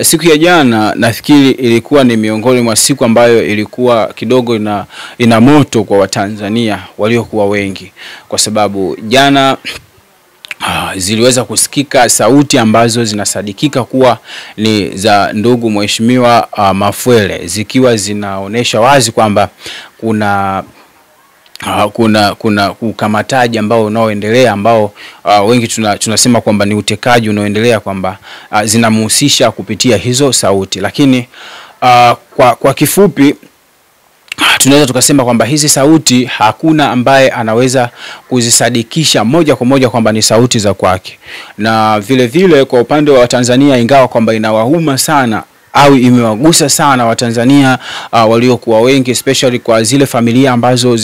Siku ya jana nafikiri ilikuwa ni miongoni mwa siku ambayo ilikuwa kidogo ina moto kwa Watanzania waliokuwa wengi, kwa sababu jana ziliweza kusikika sauti ambazo zinasadikika kuwa ni za ndugu Mheshimiwa Mafwele, zikiwa zinaonesha wazi kwamba kuna ukamataji ambao unaoendelea, ambao wengi tunasema kwamba ni utekaji unaoendelea, kwamba zinamhusisha kupitia hizo sauti. Lakini kwa kifupi tunaweza tukasema kwamba hizi sauti hakuna ambaye anaweza kuzisadikisha moja kwa moja kwamba ni sauti za kwake. Na vile vile kwa upande wa Tanzania, ingawa kwamba inawauma sana au imewagusa sana Watanzania waliokuwa wengi, especially kwa zile familia ambazo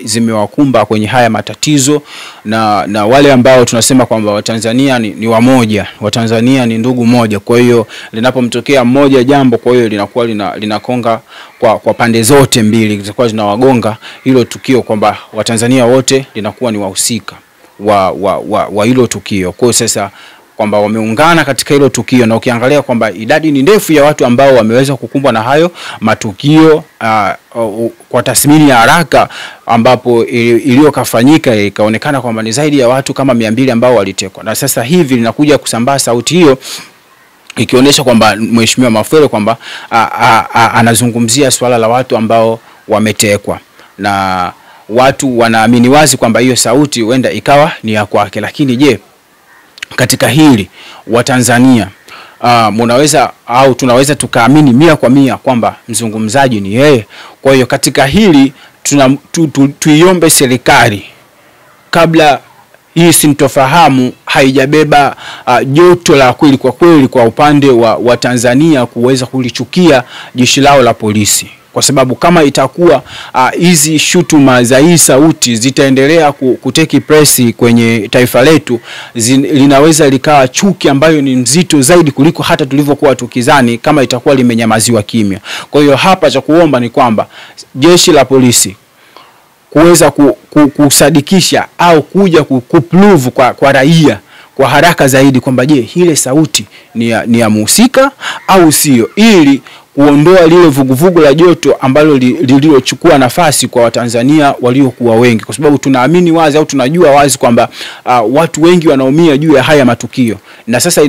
zimewakumba kwenye haya matatizo, na wale ambao tunasema kwamba Watanzania ni wamoja, Watanzania ni ndugu moja. Kwa hiyo linapomtokea mmoja jambo, kwa hiyo linakuwa linakonga kwa pande zote mbili, zitakuwa zinawagonga hilo tukio, kwamba Watanzania wote linakuwa ni wahusika wa hilo tukio. Kwa sasa kwamba wameungana katika hilo tukio, na ukiangalia kwamba idadi ni ndefu ya watu ambao wameweza kukumbwa na hayo matukio, kwa tathmini ya haraka ambapo iliyokafanyika ikaonekana kwamba ni zaidi ya watu kama 200 ambao walitekwa. Na sasa hivi linakuja kusambaa sauti hiyo ikionyesha kwamba Mheshimiwa Mafwele kwamba anazungumzia swala la watu ambao wametekwa, na watu wanaamini wazi kwamba hiyo sauti huenda ikawa ni ya kwake. Lakini je, katika hili Watanzania mnaweza au tunaweza tukaamini 100% kwamba mzungumzaji ni yeye? Kwa hiyo katika hili tuiombe serikali, kabla hii sintofahamu haijabeba joto la kweli kwa upande wa Tanzania, kuweza kulichukia jeshi lao la polisi. Kwa sababu kama itakuwa hizi shutuma za hii sauti zitaendelea kuteki presi kwenye taifa letu, linaweza likawa chuki ambayo ni nzito zaidi kuliko hata tulivyokuwa tukizani, kama itakuwa limenyamaziwa kimya. Kwa hiyo hapa cha kuomba ni kwamba jeshi la polisi kuweza kusadikisha au kuja kuprove kwa raia kwa haraka zaidi kwamba je, ile sauti ni ya mhusika au sio, ili kuondoa lile vuguvugu la joto ambalo liliochukua nafasi kwa Watanzania waliokuwa wengi. Kwa sababu tunaamini wazi au tunajua wazi kwamba watu wengi wanaumia juu ya haya matukio, na sasa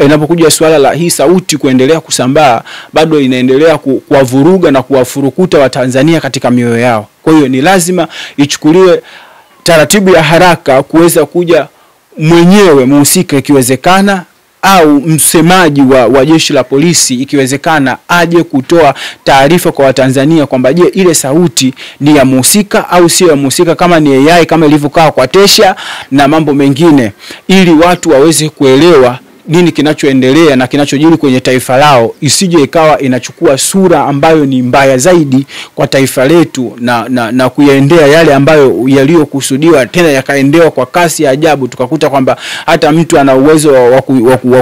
inapokuja swala la hii sauti kuendelea kusambaa, bado inaendelea kuwavuruga na kuwafurukuta Watanzania katika mioyo yao. Kwa hiyo ni lazima ichukuliwe taratibu ya haraka kuweza kuja mwenyewe mhusika ikiwezekana, au msemaji wa jeshi la polisi ikiwezekana aje kutoa taarifa kwa Watanzania kwamba je, ile sauti ni ya mhusika au sio ya mhusika, kama ni AI kama ilivyokaa kwa Tesha na mambo mengine, ili watu waweze kuelewa nini kinachoendelea na kinachojiri kwenye taifa lao, isije ikawa inachukua sura ambayo ni mbaya zaidi kwa taifa letu, na kuyaendea yale ambayo yaliyokusudiwa, tena yakaendewa kwa kasi ya ajabu, tukakuta kwamba hata mtu ana uwezo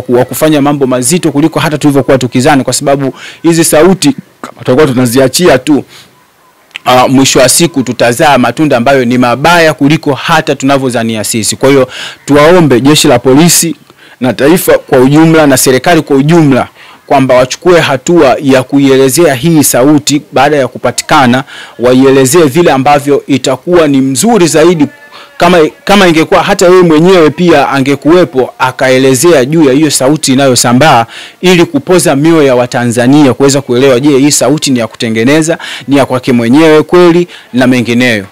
wa kufanya mambo mazito kuliko hata tulivyokuwa tukizani. Kwa sababu hizi sauti tutakuwa tunaziachia tu, mwisho wa siku tutazaa matunda ambayo ni mabaya kuliko hata tunavyozania sisi. Kwa hiyo tuwaombe jeshi la polisi na taifa kwa ujumla na serikali kwa ujumla kwamba wachukue hatua ya kuielezea hii sauti baada ya kupatikana, waielezee vile ambavyo itakuwa ni mzuri zaidi. Kama ingekuwa hata yeye mwenyewe pia angekuwepo akaelezea juu ya hiyo sauti inayosambaa, ili kupoza mioyo ya Watanzania kuweza kuelewa je, hii sauti ni ya kutengeneza, ni ya kwake mwenyewe kweli, na mengineyo.